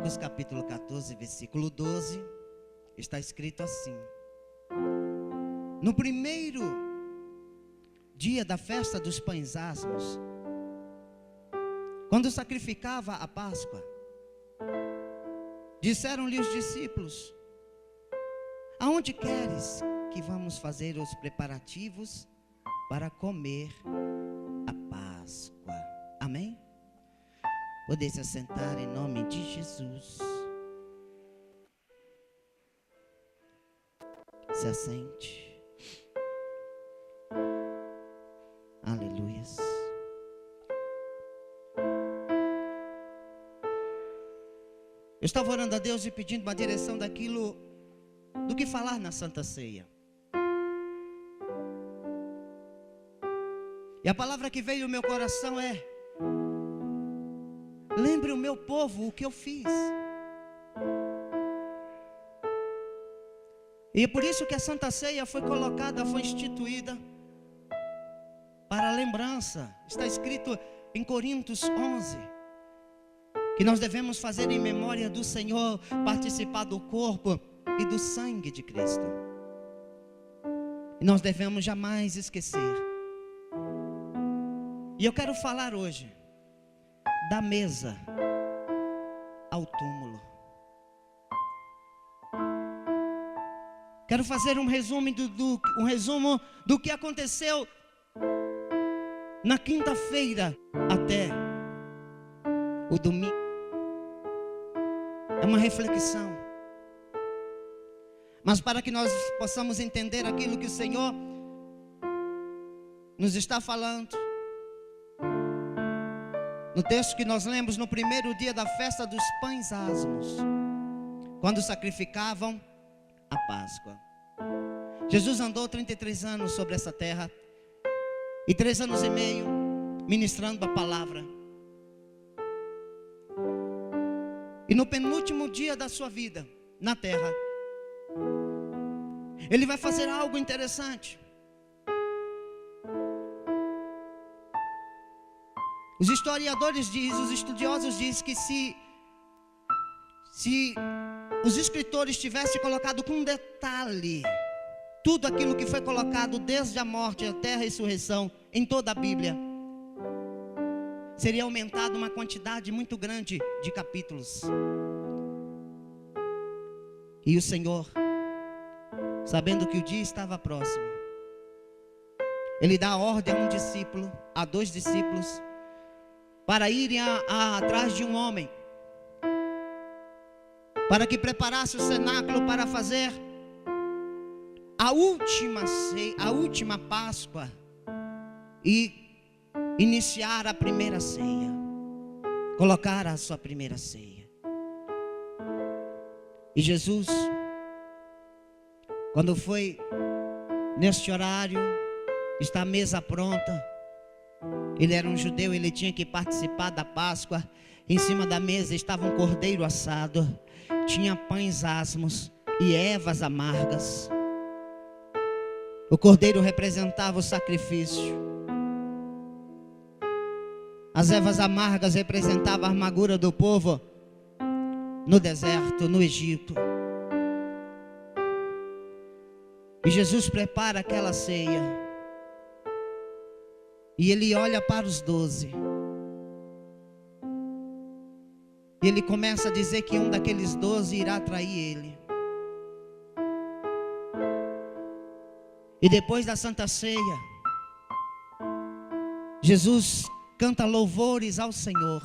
Marcos capítulo 14, versículo 12, está escrito assim: no primeiro dia da festa dos pães asmos, quando sacrificava a Páscoa, disseram-lhe os discípulos: aonde queres que vamos fazer os preparativos para comer a Páscoa? Amém? Poder se assentar em nome de Jesus. Se assente. Aleluias. Eu estava orando a Deus e pedindo uma direção do que falar na Santa Ceia. E a palavra que veio ao meu coração é: lembre o meu povo o que eu fiz. E é por isso que a Santa Ceia foi colocada, foi instituída para a lembrança. Está escrito em Coríntios 11 que nós devemos fazer em memória do Senhor, participar do corpo e do sangue de Cristo. E nós devemos jamais esquecer. E eu quero falar hoje da mesa ao túmulo. Quero fazer um resumo do que aconteceu na quinta-feira até o domingo. É uma reflexão. Mas para que nós possamos entender aquilo que o Senhor nos está falando, no texto que nós lemos, no primeiro dia da festa dos pães asmos, quando sacrificavam a Páscoa, Jesus andou 33 anos sobre essa terra e 3 anos e meio ministrando a palavra. E no penúltimo dia da sua vida na terra, Ele vai fazer algo interessante. Os historiadores dizem, os estudiosos dizem que se os escritores tivessem colocado com detalhe tudo aquilo que foi colocado desde a morte até a ressurreição em toda a Bíblia, seria aumentado uma quantidade muito grande de capítulos. E o Senhor, sabendo que o dia estava próximo, Ele dá a ordem a um discípulo, a 2 discípulos, para irem atrás de um homem, para que preparasse o cenáculo para fazer a última Páscoa e iniciar a primeira ceia, colocar a sua primeira ceia. E Jesus, quando foi neste horário, está a mesa pronta. Ele era um judeu, ele tinha que participar da Páscoa. Em cima da mesa estava um cordeiro assado, tinha pães asmos e ervas amargas. O cordeiro representava o sacrifício. As ervas amargas representavam a amargura do povo no deserto, no Egito. E Jesus prepara aquela ceia. E Ele olha para os 12. E Ele começa a dizer que um daqueles 12 irá trair Ele. E depois da Santa Ceia, Jesus canta louvores ao Senhor.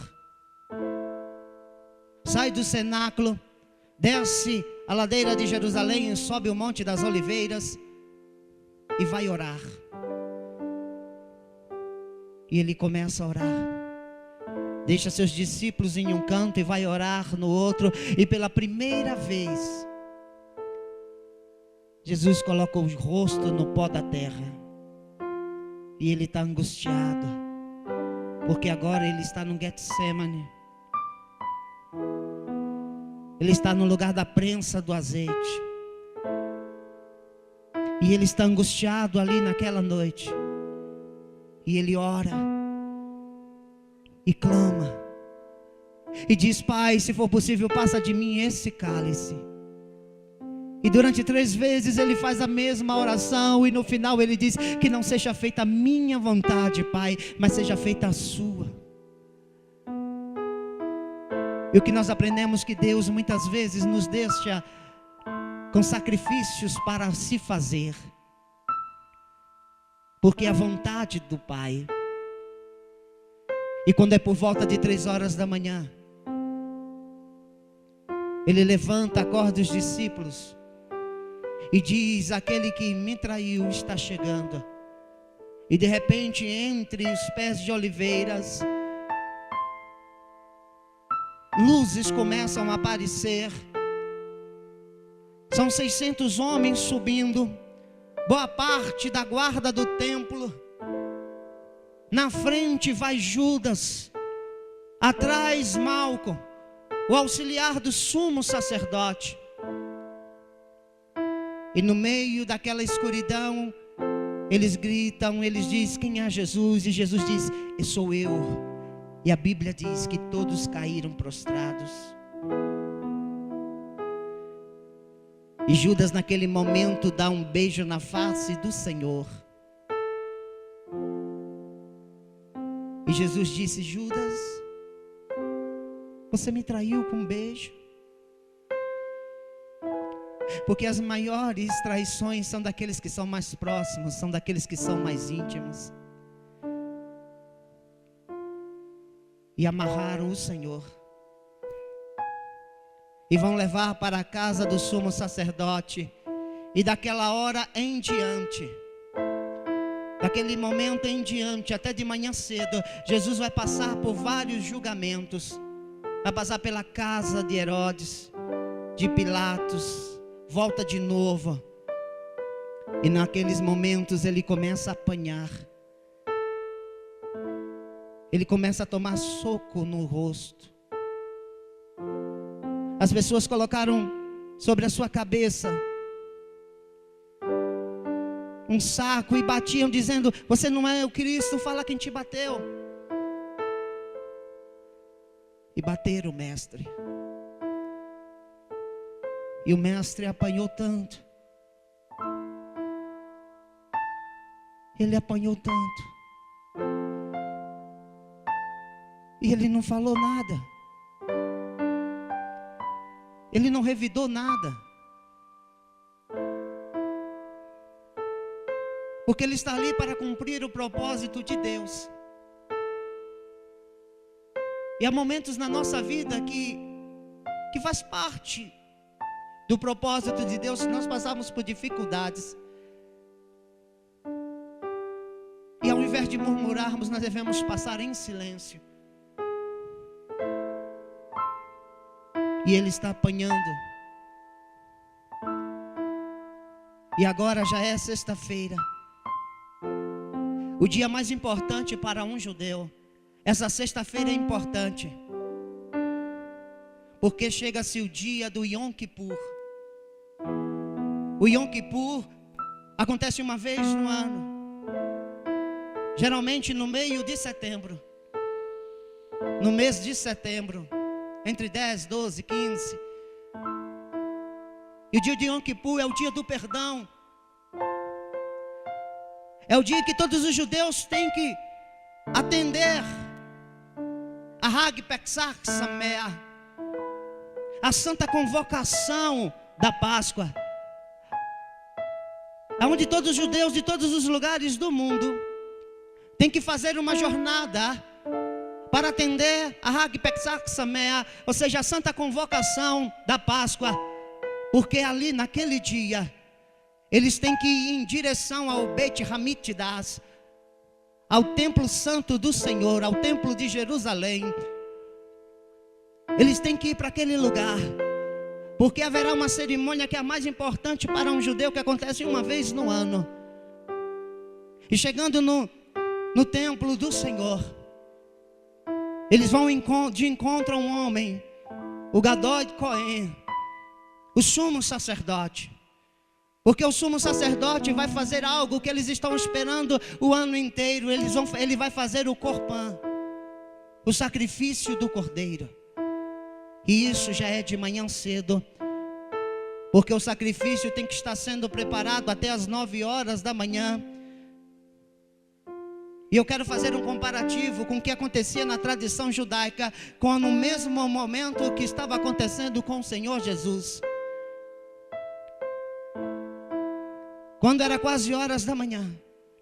Sai do cenáculo, desce a ladeira de Jerusalém, sobe o Monte das Oliveiras e vai orar. E Ele começa a orar. Deixa seus discípulos em um canto e vai orar no outro. E pela primeira vez, Jesus coloca o rosto no pó da terra. E Ele está angustiado, porque agora Ele está no Getsemane. Ele está no lugar da prensa do azeite. E Ele está angustiado ali naquela noite. E Ele ora e clama. e diz: Pai, se for possível, passa de mim esse cálice. E durante 3 vezes ele faz a mesma oração, e no final ele diz: que não seja feita a minha vontade, Pai, mas seja feita a sua. E o que nós aprendemos, que Deus muitas vezes nos deixa com sacrifícios para se fazer, porque é a vontade do Pai. E quando é por volta de 3 horas da manhã, ele levanta, acorda os discípulos e diz: aquele que me traiu está chegando. E de repente, entre os pés de oliveiras, luzes começam a aparecer. São 600 homens subindo, boa parte da guarda do templo. Na frente vai Judas, atrás Malco, o auxiliar do sumo sacerdote. E no meio daquela escuridão, eles gritam, eles dizem: quem é Jesus? E Jesus diz: sou eu. E a Bíblia diz que todos caíram prostrados. E Judas naquele momento dá um beijo na face do Senhor. E Jesus disse: Judas, você me traiu com um beijo. Porque as maiores traições são daqueles que são mais próximos, são daqueles que são mais íntimos. E amarraram o Senhor e vão levar para a casa do sumo sacerdote. E daquela hora em diante, daquele momento em diante, até de manhã cedo, Jesus vai passar por vários julgamentos. Vai passar pela casa de Herodes, de Pilatos, volta de novo. E naqueles momentos ele começa a apanhar. Ele começa a tomar soco no rosto. As pessoas colocaram sobre a sua cabeça um saco e batiam dizendo: você não é o Cristo, fala quem te bateu. E bateram o mestre. E o mestre apanhou tanto. Ele apanhou tanto. E ele não falou nada. Ele não revidou nada. Porque ele está ali para cumprir o propósito de Deus. E há momentos na nossa vida que faz parte do propósito de Deus, se nós passarmos por dificuldades. E ao invés de murmurarmos, nós devemos passar em silêncio. E ele está apanhando. E agora já é sexta-feira, o dia mais importante para um judeu. Essa sexta-feira é importante, porque chega-se o dia do Yom Kippur. O Yom Kippur acontece uma vez no ano, geralmente no meio de setembro, no mês de setembro, entre 10, 12, 15. E o dia de Yom Kippur é o dia do perdão. É o dia que todos os judeus têm que atender a Hag Pesach Sameach, a santa convocação da Páscoa, onde todos os judeus de todos os lugares do mundo têm que fazer uma jornada para atender a Hag Pesach Sameach, ou seja, a santa convocação da Páscoa, porque ali naquele dia eles têm que ir em direção ao Beit Hamikdash, ao templo santo do Senhor, ao templo de Jerusalém. Eles têm que ir para aquele lugar, porque haverá uma cerimônia que é a mais importante para um judeu, que acontece uma vez no ano. E chegando no templo do Senhor, eles vão de encontro a um homem, o Gadol Cohen, o sumo sacerdote. Porque o sumo sacerdote vai fazer algo que eles estão esperando o ano inteiro. Ele vai fazer o corban, o sacrifício do cordeiro. E isso já é de manhã cedo, porque o sacrifício tem que estar sendo preparado até as 9 horas da manhã. E eu quero fazer um comparativo com o que acontecia na tradição judaica, com no mesmo momento que estava acontecendo com o Senhor Jesus. Quando era quase horas da manhã,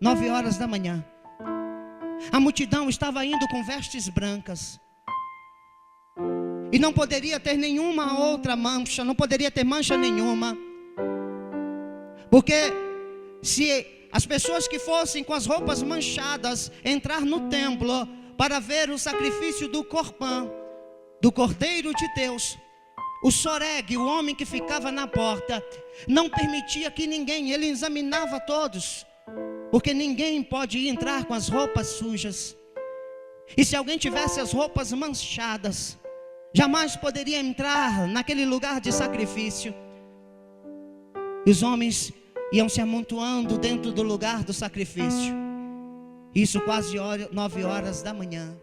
9 horas da manhã, a multidão estava indo com vestes brancas. E não poderia ter nenhuma outra mancha, não poderia ter mancha nenhuma. Porque se as pessoas que fossem com as roupas manchadas entrar no templo para ver o sacrifício do Corban, do Cordeiro de Deus, o Soreg, o homem que ficava na porta, não permitia que ninguém, ele examinava todos, porque ninguém pode entrar com as roupas sujas. E se alguém tivesse as roupas manchadas, jamais poderia entrar naquele lugar de sacrifício. E os homens iam se amontoando dentro do lugar do sacrifício. Isso quase 9 horas da manhã.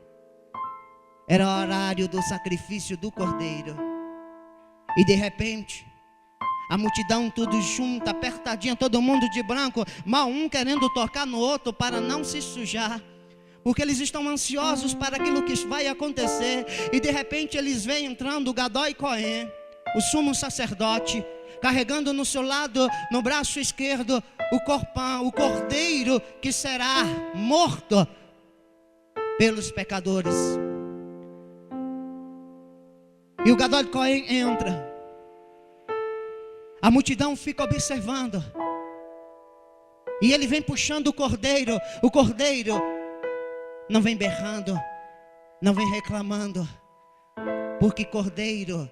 Era o horário do sacrifício do Cordeiro. E de repente, a multidão tudo junta, apertadinha, todo mundo de branco, mal um querendo tocar no outro para não se sujar, porque eles estão ansiosos para aquilo que vai acontecer. E de repente eles veem entrando o Gadol Cohen, o sumo sacerdote, carregando no seu lado, no braço esquerdo, o Corban, o cordeiro que será morto pelos pecadores. E o Gadol Cohen entra. A multidão fica observando. E ele vem puxando o cordeiro. O cordeiro não vem berrando, não vem reclamando, porque cordeiro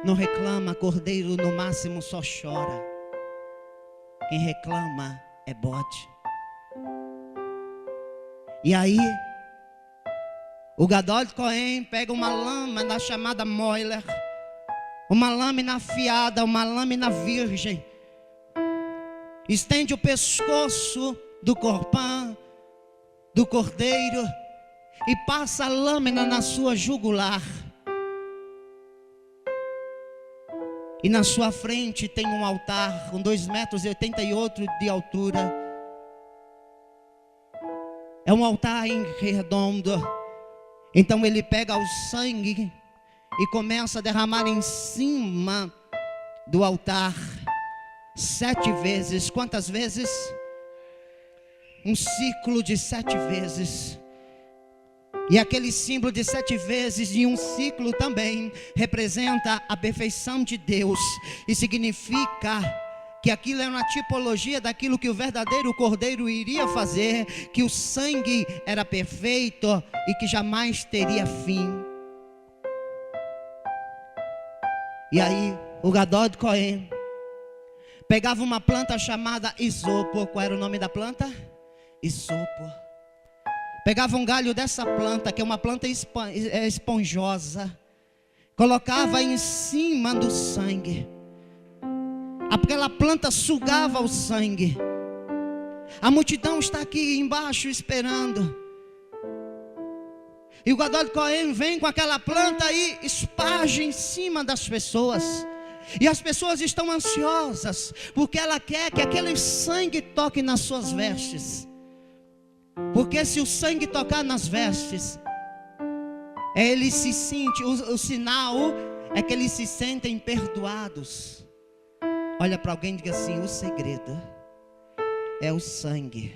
não reclama, cordeiro no máximo só chora. Quem reclama é bode. E aí o Gadol Cohen pega uma lâmina chamada moiler, uma lâmina afiada, uma lâmina virgem, estende o pescoço do Corban, do cordeiro, e passa a lâmina na sua jugular. E na sua frente tem um altar com 2,88 metros de altura. É um altar em redondo. Então ele pega o sangue e começa a derramar em cima do altar 7 vezes. Quantas vezes? Um ciclo de 7 vezes. E aquele símbolo de 7 vezes e um ciclo também representa a perfeição de Deus. E significa que aquilo é uma tipologia daquilo que o verdadeiro cordeiro iria fazer, que o sangue era perfeito e que jamais teria fim. E aí o Gadol Cohen pegava uma planta chamada isopo. Qual era o nome da planta? Isopo. Pegava um galho dessa planta, que é uma planta esponjosa, colocava em cima do sangue. Aquela planta sugava o sangue. A multidão está aqui embaixo esperando. E o Gadol Cohen vem com aquela planta e esparge em cima das pessoas. E as pessoas estão ansiosas, porque ela quer que aquele sangue toque nas suas vestes. Porque se o sangue tocar nas vestes, ele se sente, o sinal é que eles se sentem perdoados. Olha para alguém e diga assim: o segredo é o sangue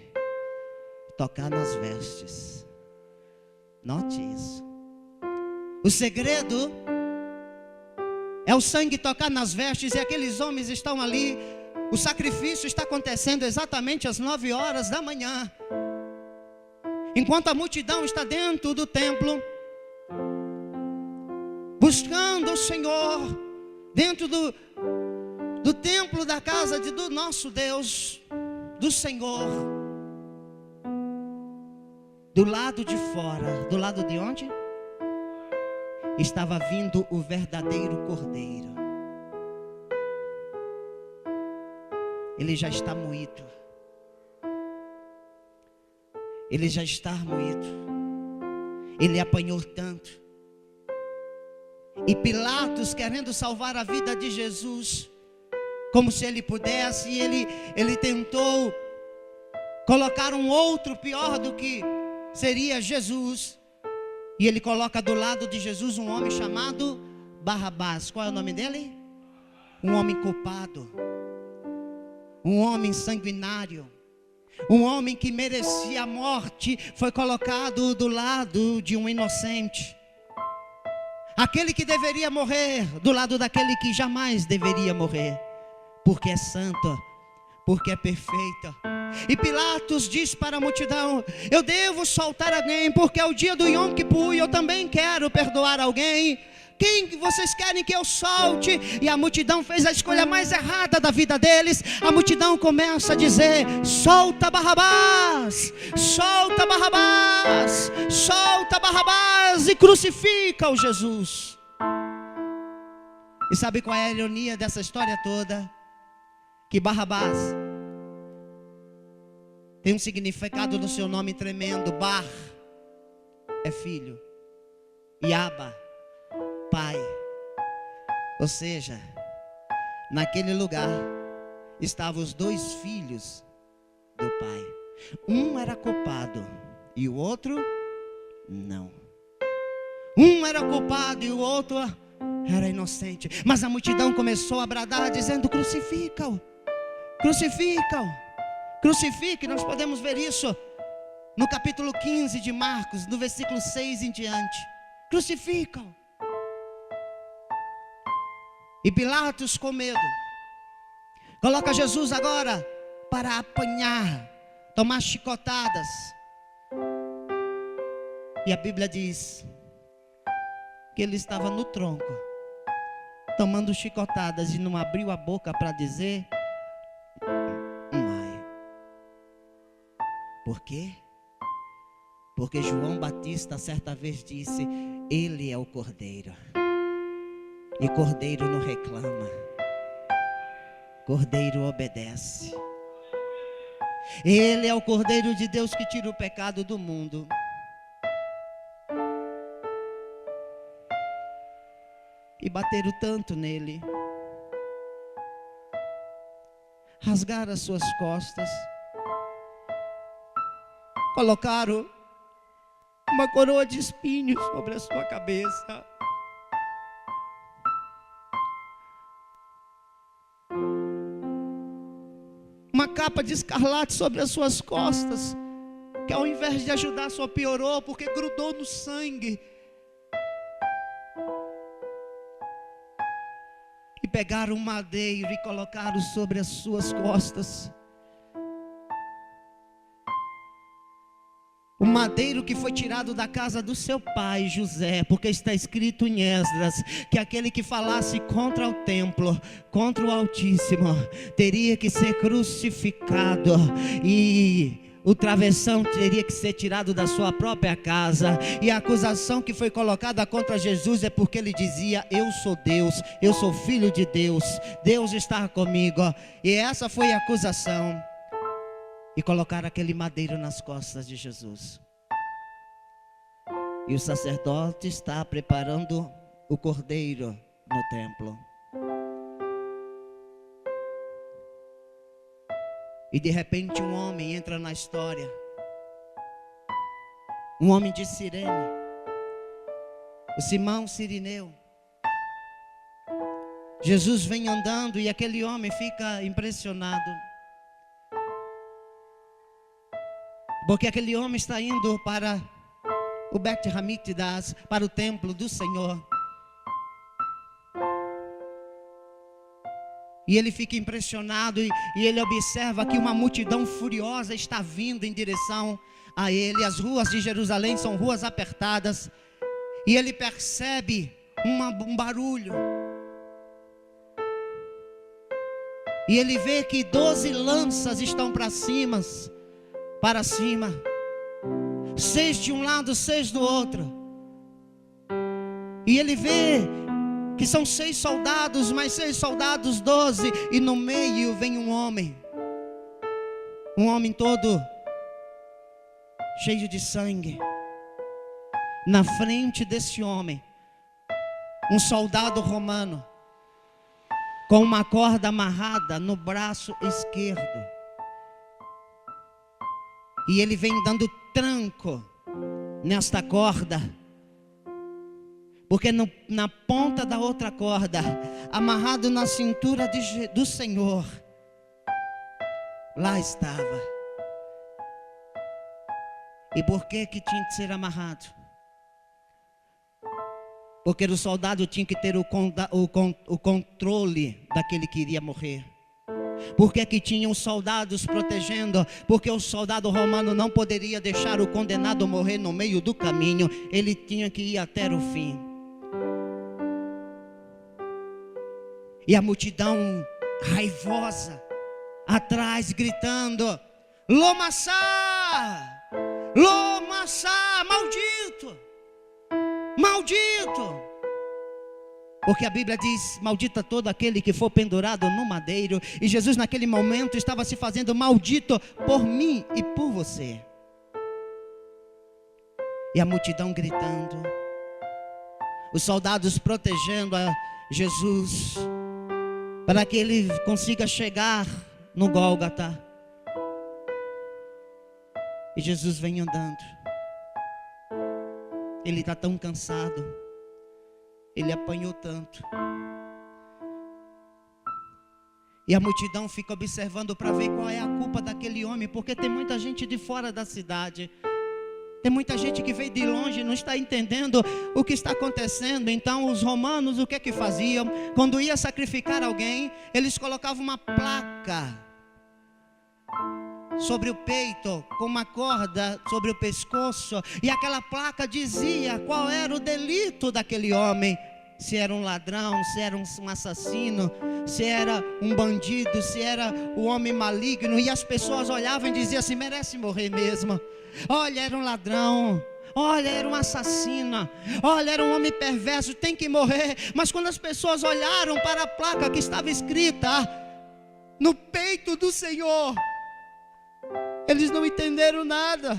tocar nas vestes. Note isso. O segredo é o sangue tocar nas vestes. E aqueles homens estão ali. O sacrifício está acontecendo exatamente às 9 horas da manhã. Enquanto a multidão está dentro do templo, buscando o Senhor, dentro do templo da casa do nosso Deus, do Senhor. Do lado de fora, do lado de onde? Estava vindo o verdadeiro cordeiro. Ele já está moído. Ele já está moído. Ele apanhou tanto. E Pilatos, querendo salvar a vida de Jesus, como se ele pudesse, ele tentou colocar um outro pior do que seria Jesus. E ele coloca do lado de Jesus um homem chamado Barrabás. Qual é o nome dele? Um homem culpado, um homem sanguinário, um homem que merecia a morte, foi colocado do lado de um inocente. Aquele que deveria morrer, do lado daquele que jamais deveria morrer, porque é santo, porque é perfeito. E Pilatos diz para a multidão: eu devo soltar alguém, porque é o dia do Yom Kippur, e eu também quero perdoar alguém. Quem vocês querem que eu solte? E a multidão fez a escolha mais errada da vida deles. A multidão começa a dizer: solta Barrabás, solta Barrabás, solta Barrabás, e crucifica o Jesus. E sabe qual é a ironia dessa história toda? Que Barrabás tem um significado no seu nome tremendo. Bar é filho, e Aba, pai. Ou seja, naquele lugar estavam os dois filhos do pai. Um era culpado e o outro não. Um era culpado e o outro era inocente. Mas a multidão começou a bradar, dizendo: crucifica-o, crucifica-o, crucifique. Nós podemos ver isso no capítulo 15 de Marcos, no versículo 6 em diante. Crucifica-o. E Pilatos, com medo, coloca Jesus agora para apanhar, tomar chicotadas. E a Bíblia diz que ele estava no tronco, tomando chicotadas, e não abriu a boca para dizer "Mãe". Por quê? Porque João Batista certa vez disse: ele é o Cordeiro. E Cordeiro não reclama, Cordeiro obedece. Ele é o Cordeiro de Deus que tira o pecado do mundo. E bateram tanto nele, rasgaram as suas costas, colocaram uma coroa de espinhos sobre a sua cabeça. Uma capa de escarlate sobre as suas costas, que ao invés de ajudar só piorou, porque grudou no sangue. E pegaram um madeiro e colocaram sobre as suas costas. O madeiro que foi tirado da casa do seu pai José, porque está escrito em Esdras que aquele que falasse contra o templo, contra o Altíssimo, teria que ser crucificado, e o travessão teria que ser tirado da sua própria casa. E a acusação que foi colocada contra Jesus é porque ele dizia: eu sou Deus, eu sou filho de Deus, Deus está comigo. E essa foi a acusação. E colocaram aquele madeiro nas costas de Jesus. E o sacerdote está preparando o cordeiro no templo. E de repente um homem entra na história. Um homem de Cirene, o Simão Cirineu. Jesus vem andando e aquele homem fica impressionado, porque aquele homem está indo para o Bet Hamikdash, para o templo do Senhor. E ele fica impressionado e ele observa que uma multidão furiosa está vindo em direção a ele. As ruas de Jerusalém são ruas apertadas. E ele percebe um barulho. E ele vê que 12 lanças estão para cima. 6 de um lado, 6 do outro. E ele vê que são 6 soldados, mais 6 soldados, 12. E no meio vem um homem todo cheio de sangue. Na frente desse homem um soldado romano com uma corda amarrada no braço esquerdo. E ele vem dando tranco nesta corda, porque na ponta da outra corda, amarrado na cintura do Senhor, lá estava. E por que tinha que ser amarrado? Porque o soldado tinha que ter o controle daquele que iria morrer. Por que tinham soldados protegendo? Porque o soldado romano não poderia deixar o condenado morrer no meio do caminho. Ele tinha que ir até o fim. E a multidão raivosa atrás gritando: Lomaçá! Lomaçá! Maldito! Maldito! Porque a Bíblia diz: maldita todo aquele que for pendurado no madeiro. E Jesus naquele momento estava se fazendo maldito por mim e por você. E a multidão gritando, os soldados protegendo a Jesus, para que ele consiga chegar no Gólgota. E Jesus vem andando. Ele está tão cansado, ele apanhou tanto. E a multidão fica observando para ver qual é a culpa daquele homem, porque tem muita gente de fora da cidade, tem muita gente que veio de longe e não está entendendo o que está acontecendo. Então os romanos, o que é que faziam? Quando ia sacrificar alguém, eles colocavam uma placa sobre o peito, com uma corda sobre o pescoço, e aquela placa dizia qual era o delito daquele homem. Se era um ladrão, se era um assassino, se era um bandido, se era um homem maligno. E as pessoas olhavam e diziam assim: merece morrer mesmo. Olha, era um ladrão, olha, era um assassino, olha, era um homem perverso, tem que morrer. Mas quando as pessoas olharam para a placa que estava escrita no peito do Senhor, eles não entenderam nada.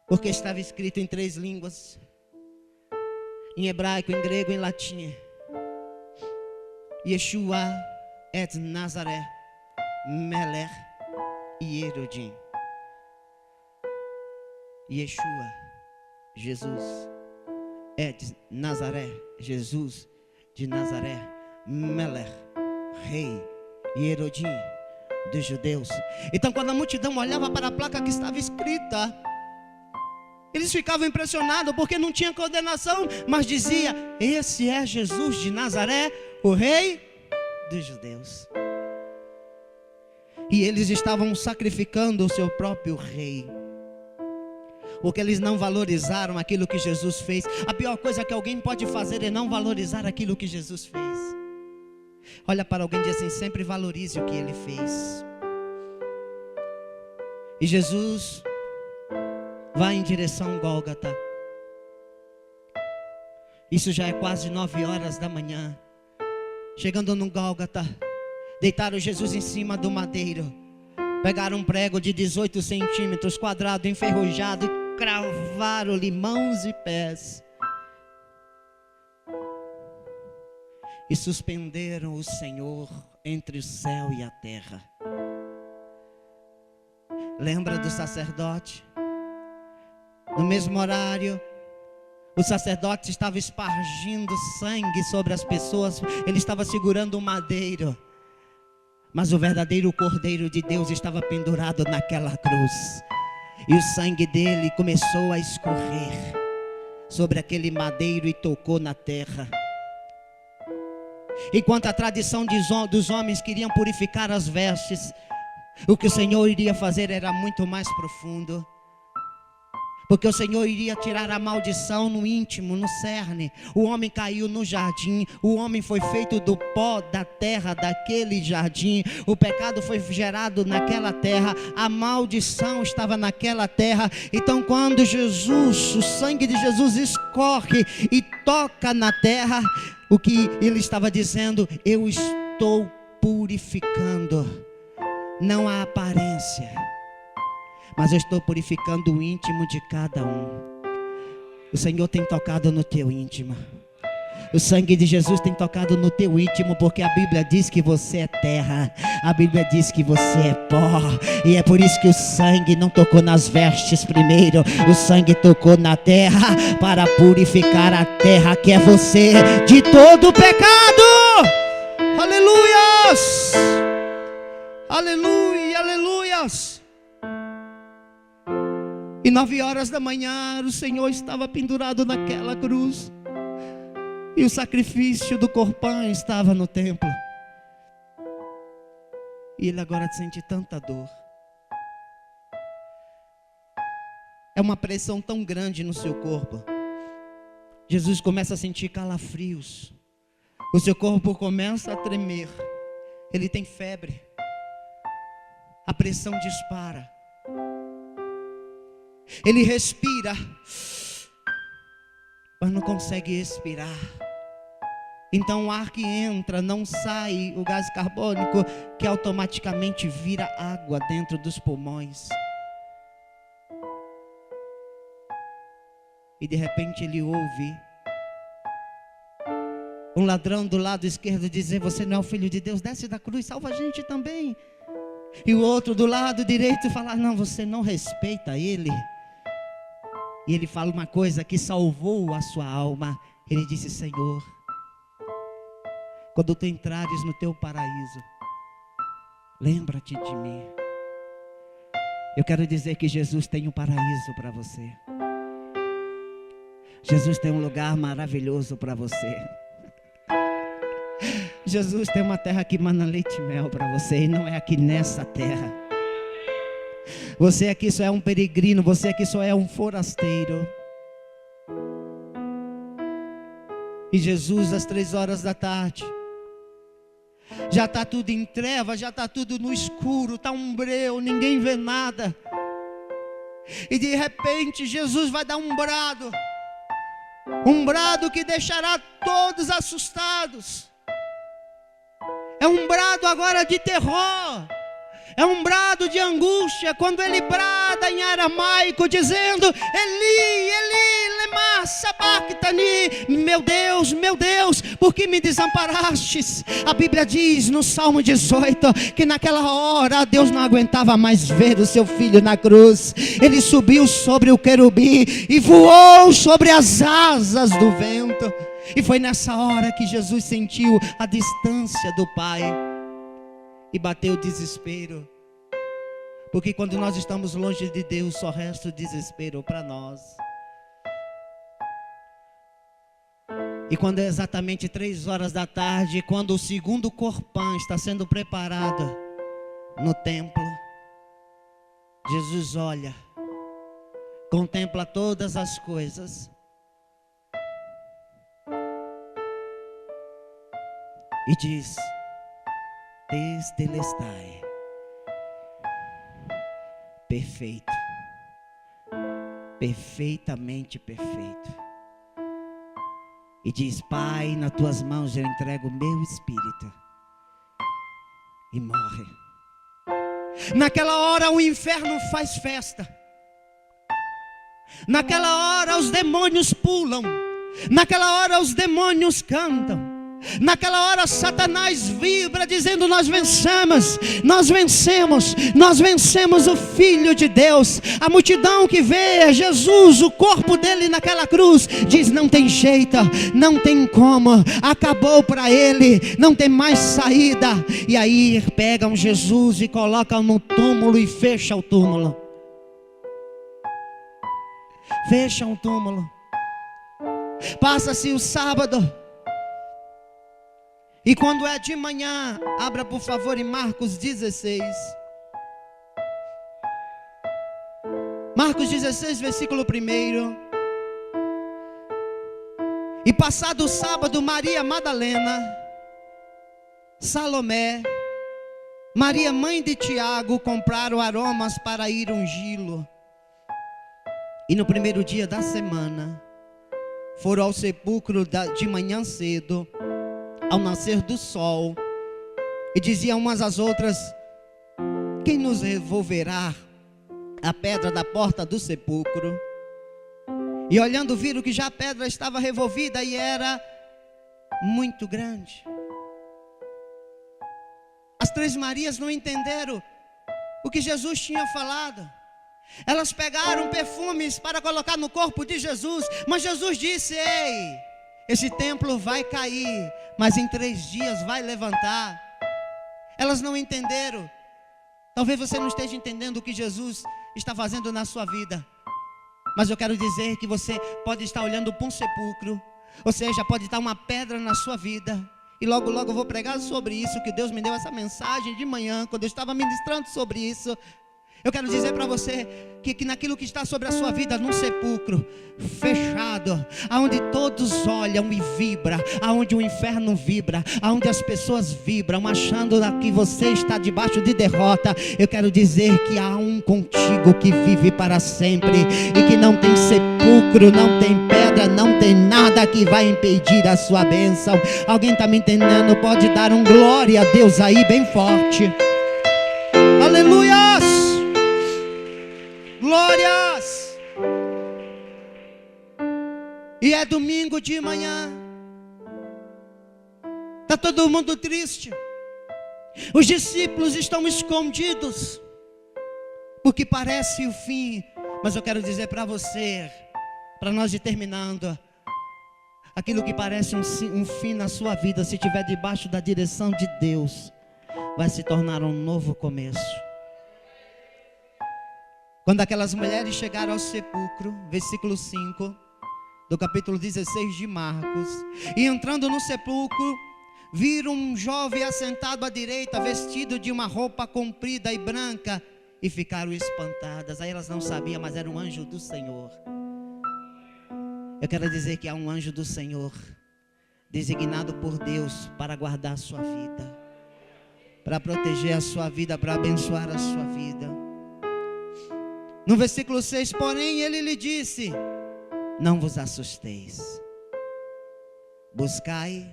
Porque estava escrito em 3 línguas: em hebraico, em grego, em latim. Yeshua et Nazaré Melech Yerodim. Yeshua, Jesus, et Nazaré, Jesus de Nazaré, Melech, Rei, Yerodim dos judeus. Então quando a multidão olhava para a placa que estava escrita, eles ficavam impressionados, porque não tinha condenação, mas dizia: esse é Jesus de Nazaré, o Rei dos judeus. E eles estavam sacrificando o seu próprio rei, porque eles não valorizaram aquilo que Jesus fez. A pior coisa que alguém pode fazer é não valorizar aquilo que Jesus fez. Olha para alguém e diz assim: sempre valorize o que ele fez. E Jesus vai em direção ao Gólgota. Isso já é quase 9 horas da manhã. Chegando no Gólgota, deitaram Jesus em cima do madeiro. Pegaram um prego de 18 centímetros quadrado, enferrujado, e cravaram-lhe mãos e pés. E suspenderam o Senhor entre o céu e a terra. Lembra do sacerdote? No mesmo horário, o sacerdote estava espargindo sangue sobre as pessoas. Ele estava segurando um madeiro, mas o verdadeiro Cordeiro de Deus estava pendurado naquela cruz. E o sangue dele começou a escorrer sobre aquele madeiro e tocou na terra. Enquanto a tradição dos homens queriam purificar as vestes, o que o Senhor iria fazer era muito mais profundo. Porque o Senhor iria tirar a maldição no íntimo, no cerne. O homem caiu no jardim. O homem foi feito do pó da terra daquele jardim. O pecado foi gerado naquela terra. A maldição estava naquela terra. Então quando Jesus, o sangue de Jesus escorre e toca na terra, o que ele estava dizendo: eu estou purificando não a aparência, mas eu estou purificando o íntimo de cada um. O Senhor tem tocado no teu íntimo. O sangue de Jesus tem tocado no teu íntimo, porque a Bíblia diz que você é terra, a Bíblia diz que você é pó, e é por isso que o sangue não tocou nas vestes primeiro, o sangue tocou na terra, para purificar a terra que é você, de todo o pecado. Aleluias, aleluia, aleluias. E 9 horas da manhã o Senhor estava pendurado naquela cruz, e o sacrifício do Corban estava no templo. E ele agora sente tanta dor. É uma pressão tão grande no seu corpo. Jesus começa a sentir calafrios. O seu corpo começa a tremer. Ele tem febre. A pressão dispara. Ele respira, mas não consegue expirar. Então o ar que entra não sai, o gás carbônico, que automaticamente vira água dentro dos pulmões. E de repente ele ouve um ladrão do lado esquerdo dizer: você não é o Filho de Deus, desce da cruz, salva a gente também. E o outro do lado direito fala: não, você não respeita ele. E ele fala uma coisa que salvou a sua alma. Ele disse: Senhor, quando tu entrares no teu paraíso, lembra-te de mim. Eu quero dizer que Jesus tem um paraíso para você. Jesus tem um lugar maravilhoso para você. Jesus tem uma terra que mana leite e mel para você, e não é aqui nessa terra. Você aqui só é um peregrino, você aqui só é um forasteiro. E Jesus, às 3 horas da tarde, já está tudo em trevas, já está tudo no escuro, está um breu, ninguém vê nada. E de repente Jesus vai dar um brado que deixará todos assustados. É um brado agora de terror, é um brado de angústia, quando ele brada em aramaico, dizendo: Eli, Eli, lema sabachthani, meu Deus, por que me desamparastes? A Bíblia diz no Salmo 18, que naquela hora Deus não aguentava mais ver o seu filho na cruz. Ele subiu sobre o querubim e voou sobre as asas do vento. E foi nessa hora que Jesus sentiu a distância do Pai e bateu o desespero. Porque quando nós estamos longe de Deus, só resta o desespero para nós. E quando é exatamente 3 horas da tarde, quando o segundo Corban está sendo preparado no templo, Jesus olha, contempla todas as coisas e diz: Tetelestai, perfeito, perfeitamente perfeito. E diz: Pai, nas tuas mãos eu entrego o meu espírito. E morre. Naquela hora o inferno faz festa. Naquela hora os demônios pulam. Naquela hora os demônios cantam. Naquela hora Satanás vibra dizendo: nós vencemos, nós vencemos, nós vencemos o Filho de Deus. A multidão que vê Jesus, o corpo dele naquela cruz, diz: não tem jeito, não tem como, acabou para ele, não tem mais saída. E aí pegam Jesus e colocam no túmulo e fecham o túmulo. Fecham o túmulo. Passa-se o sábado. E quando é de manhã, abra por favor em Marcos 16. Marcos 16, versículo 1. E passado o sábado, Maria Madalena, Salomé, Maria mãe de Tiago, compraram aromas para ir ungí-lo. E no primeiro dia da semana, foram ao sepulcro de manhã cedo, ao nascer do sol, e diziam umas às outras: quem nos revolverá a pedra da porta do sepulcro? E olhando viram que já a pedra estava revolvida e era muito grande. As três Marias não entenderam o que Jesus tinha falado. Elas pegaram perfumes para colocar no corpo de Jesus, mas Jesus disse: ei, esse templo vai cair, mas em 3 dias vai levantar. Elas não entenderam. Talvez você não esteja entendendo o que Jesus está fazendo na sua vida, mas eu quero dizer que você pode estar olhando para um sepulcro, ou seja, pode estar uma pedra na sua vida. E logo logo eu vou pregar sobre isso, que Deus me deu essa mensagem de manhã, quando eu estava ministrando sobre isso. Eu quero dizer para você que naquilo que está sobre a sua vida, num sepulcro fechado, aonde todos olham e vibram, aonde o inferno vibra, aonde as pessoas vibram, achando que você está debaixo de derrota, eu quero dizer que há um contigo que vive para sempre, e que não tem sepulcro, não tem pedra, não tem nada que vai impedir a sua bênção. Alguém está me entendendo? Pode dar um glória a Deus aí bem forte. Aleluias! Glórias! E é domingo de manhã. Está todo mundo triste. Os discípulos estão escondidos, porque parece o fim. Mas eu quero dizer para você, para nós ir terminando, aquilo que parece um fim na sua vida, se estiver debaixo da direção de Deus, vai se tornar um novo começo. Quando aquelas mulheres chegaram ao sepulcro, versículo 5 do capítulo 16 de Marcos, e entrando no sepulcro, viram um jovem assentado à direita, vestido de uma roupa comprida e branca, e ficaram espantadas. Aí elas não sabiam, mas era um anjo do Senhor. Eu quero dizer que há um anjo do Senhor, designado por Deus para guardar a sua vida, para proteger a sua vida, para abençoar a sua vida. No versículo 6, porém, ele lhe disse: não vos assusteis, buscai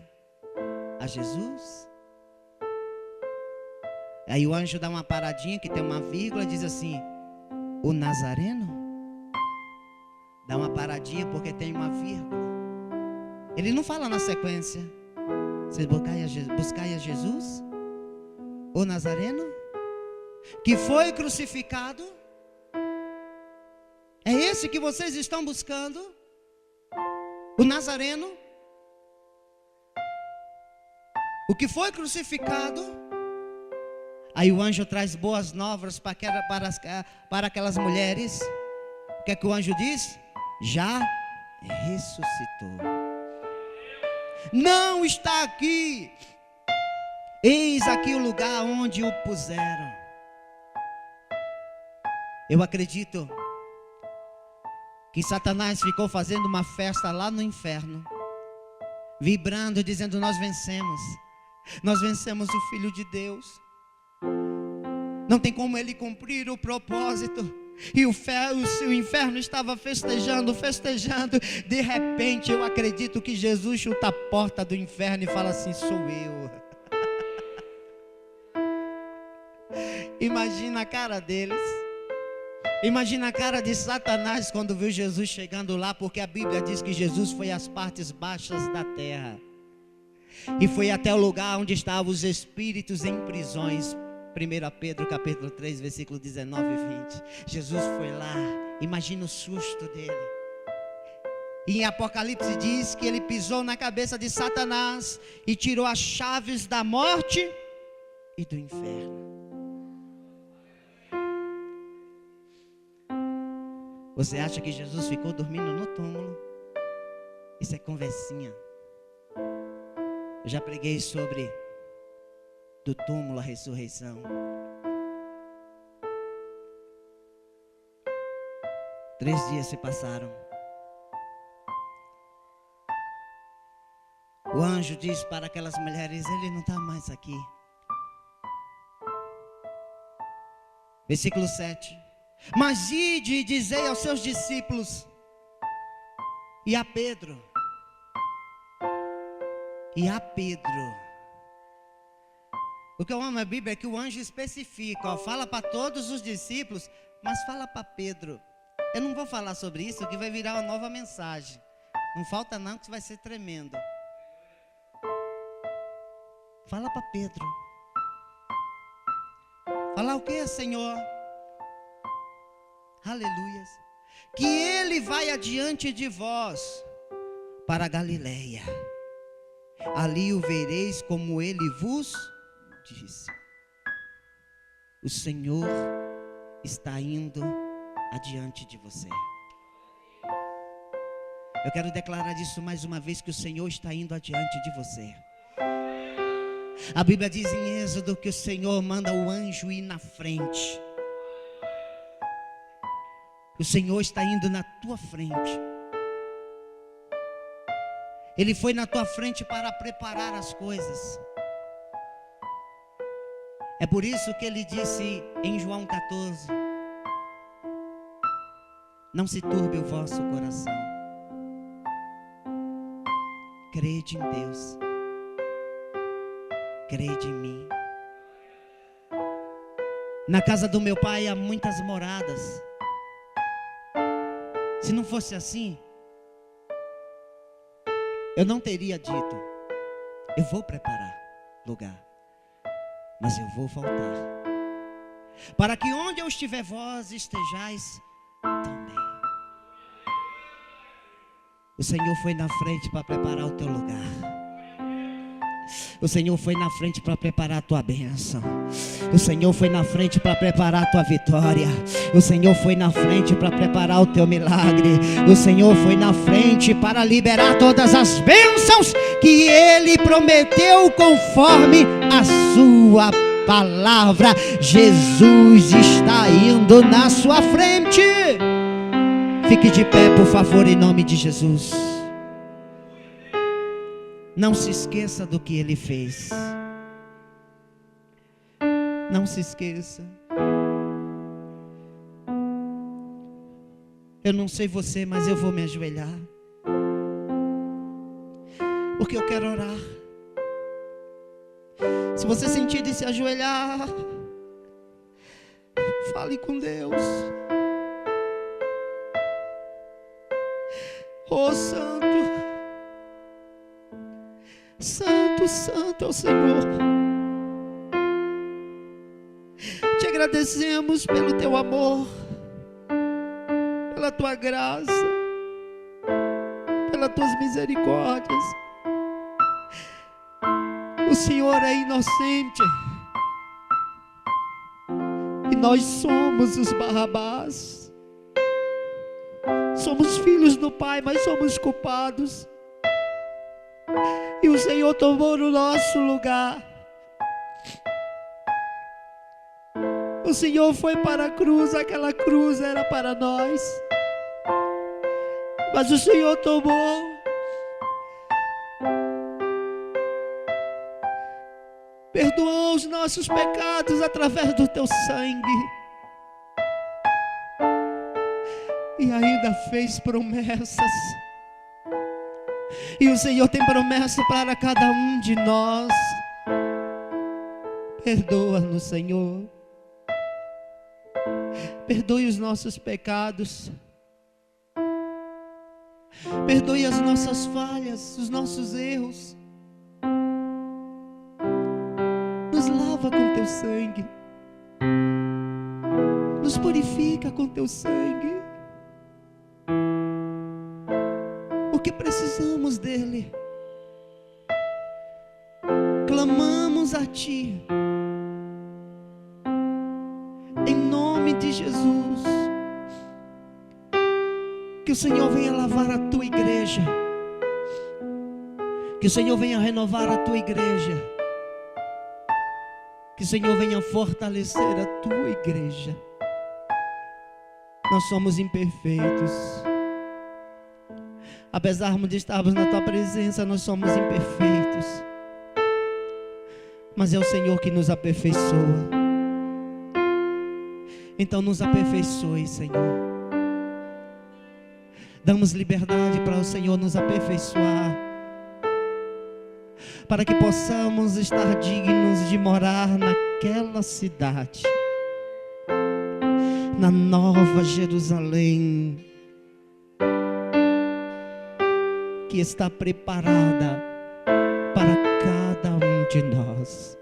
a Jesus. Aí o anjo dá uma paradinha, que tem uma vírgula, diz assim: o Nazareno. Dá uma paradinha porque tem uma vírgula. Ele não fala na sequência: vocês buscai a Jesus, o Nazareno, que foi crucificado. É esse que vocês estão buscando? O Nazareno? O que foi crucificado? Aí o anjo traz boas novas para aquelas mulheres. O que é que o anjo diz? Já ressuscitou. Não está aqui. Eis aqui o lugar onde o puseram. Eu acredito que Satanás ficou fazendo uma festa lá no inferno, vibrando, dizendo: nós vencemos o Filho de Deus, não tem como ele cumprir o propósito. E o inferno estava festejando. De repente eu acredito que Jesus chuta a porta do inferno e fala assim: sou eu. Imagina a cara deles. Imagina a cara de Satanás quando viu Jesus chegando lá, porque a Bíblia diz que Jesus foi às partes baixas da terra e foi até o lugar onde estavam os espíritos em prisões. 1 Pedro capítulo 3, versículo 19 e 20. Jesus foi lá. Imagina o susto dele. E em Apocalipse diz que ele pisou na cabeça de Satanás e tirou as chaves da morte e do inferno. Você acha que Jesus ficou dormindo no túmulo? Isso é conversinha. Eu já preguei sobre do túmulo à ressurreição. Três dias se passaram. O anjo diz para aquelas mulheres: ele não está mais aqui. Versículo 7. Mas ide e dizei aos seus discípulos e a Pedro, O que eu amo na Bíblia é que o anjo especifica, ó, fala para todos os discípulos, mas fala para Pedro. Eu não vou falar sobre isso, que vai virar uma nova mensagem. Não falta não, que vai ser tremendo. Fala para Pedro. Fala o que, Senhor? Aleluias. Que ele vai adiante de vós para a Galileia. Ali o vereis como ele vos disse. O Senhor está indo adiante de você. Eu quero declarar isso mais uma vez, que o Senhor está indo adiante de você. A Bíblia diz em Êxodo que o Senhor manda o anjo ir na frente. O Senhor está indo na tua frente. Ele foi na tua frente para preparar as coisas. É por isso que ele disse em João 14: não se turbe o vosso coração. Crede em Deus. Crede em mim. Na casa do meu pai há muitas moradas. Se não fosse assim, eu não teria dito: eu vou preparar lugar, mas eu vou voltar, para que onde eu estiver, vós estejais também. O Senhor foi na frente para preparar o teu lugar. O Senhor foi na frente para preparar a tua bênção. O Senhor foi na frente para preparar a tua vitória. O Senhor foi na frente para preparar o teu milagre. O Senhor foi na frente para liberar todas as bênçãos que Ele prometeu conforme a sua palavra. Jesus está indo na sua frente. Fique de pé, por favor, em nome de Jesus. Não se esqueça do que Ele fez. Não se esqueça. Eu não sei você, mas eu vou me ajoelhar, porque eu quero orar. Se você sentir de se ajoelhar, fale com Deus. Oh, Santo, Santo, Santo é o Senhor. Te agradecemos pelo teu amor, pela tua graça, pelas tuas misericórdias. O Senhor é inocente e nós somos os Barrabás. Somos filhos do Pai, mas somos culpados. E o Senhor tomou no nosso lugar. O Senhor foi para a cruz, aquela cruz era para nós, mas o Senhor tomou. Perdoou os nossos pecados através do teu sangue. E ainda fez promessas. E o Senhor tem promessa para cada um de nós. Perdoa-nos, Senhor. Perdoe os nossos pecados. Perdoe as nossas falhas, os nossos erros. Nos lava com teu sangue. Nos purifica com teu sangue. Porque precisamos dele. Clamamos a ti, em nome de Jesus. Que o Senhor venha lavar a tua igreja. Que o Senhor venha renovar a tua igreja. Que o Senhor venha fortalecer a tua igreja. Nós somos imperfeitos. Apesar de estarmos na tua presença, nós somos imperfeitos. Mas é o Senhor que nos aperfeiçoa. Então nos aperfeiçoe, Senhor. Damos liberdade para o Senhor nos aperfeiçoar. para que possamos estar dignos de morar naquela cidade, na Nova Jerusalém, que está preparada para cada um de nós.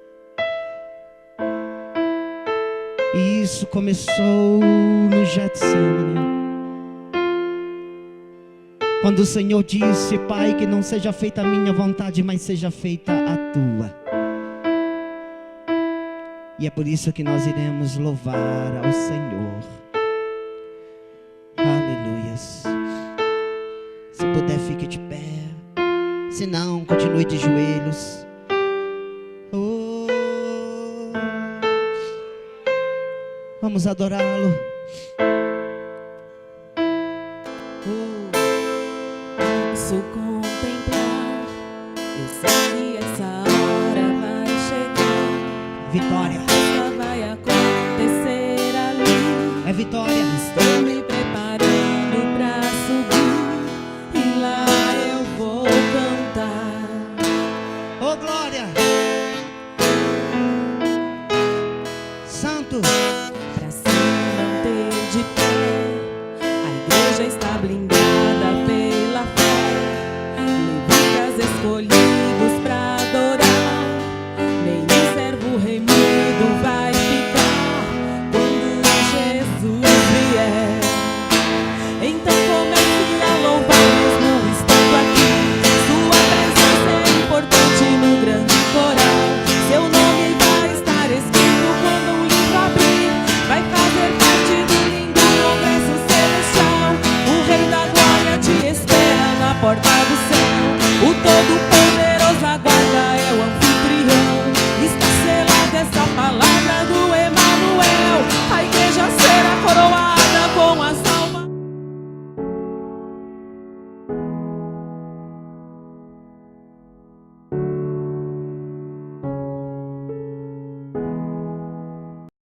E isso começou no Getsemane, quando o Senhor disse: Pai, que não seja feita a minha vontade, mas seja feita a tua. E é por isso que nós iremos louvar ao Senhor. Aleluias. Se puder, fique de pé. Se não, continue de joelhos. Oh, vamos adorá-lo. Posso contemplar, eu sei que essa hora vai chegar. Vitória. Essa vai acontecer ali. É vitória. Estou me preparando pra subir e lá eu vou cantar. Oh, glória. Santo. Pra se manter de pé, a igreja está blindada pela fé. Levitas escolhidos pra adorar, nenhum servo remido vai ficar quando Jesus vier. Então comece a louvar mesmo estando aqui. Sua presença é importante no grande coral. Seu nome vai estar escrito quando um livro abrir. Vai fazer parte do lindo congresso celestial. O Rei da Glória te espera na porta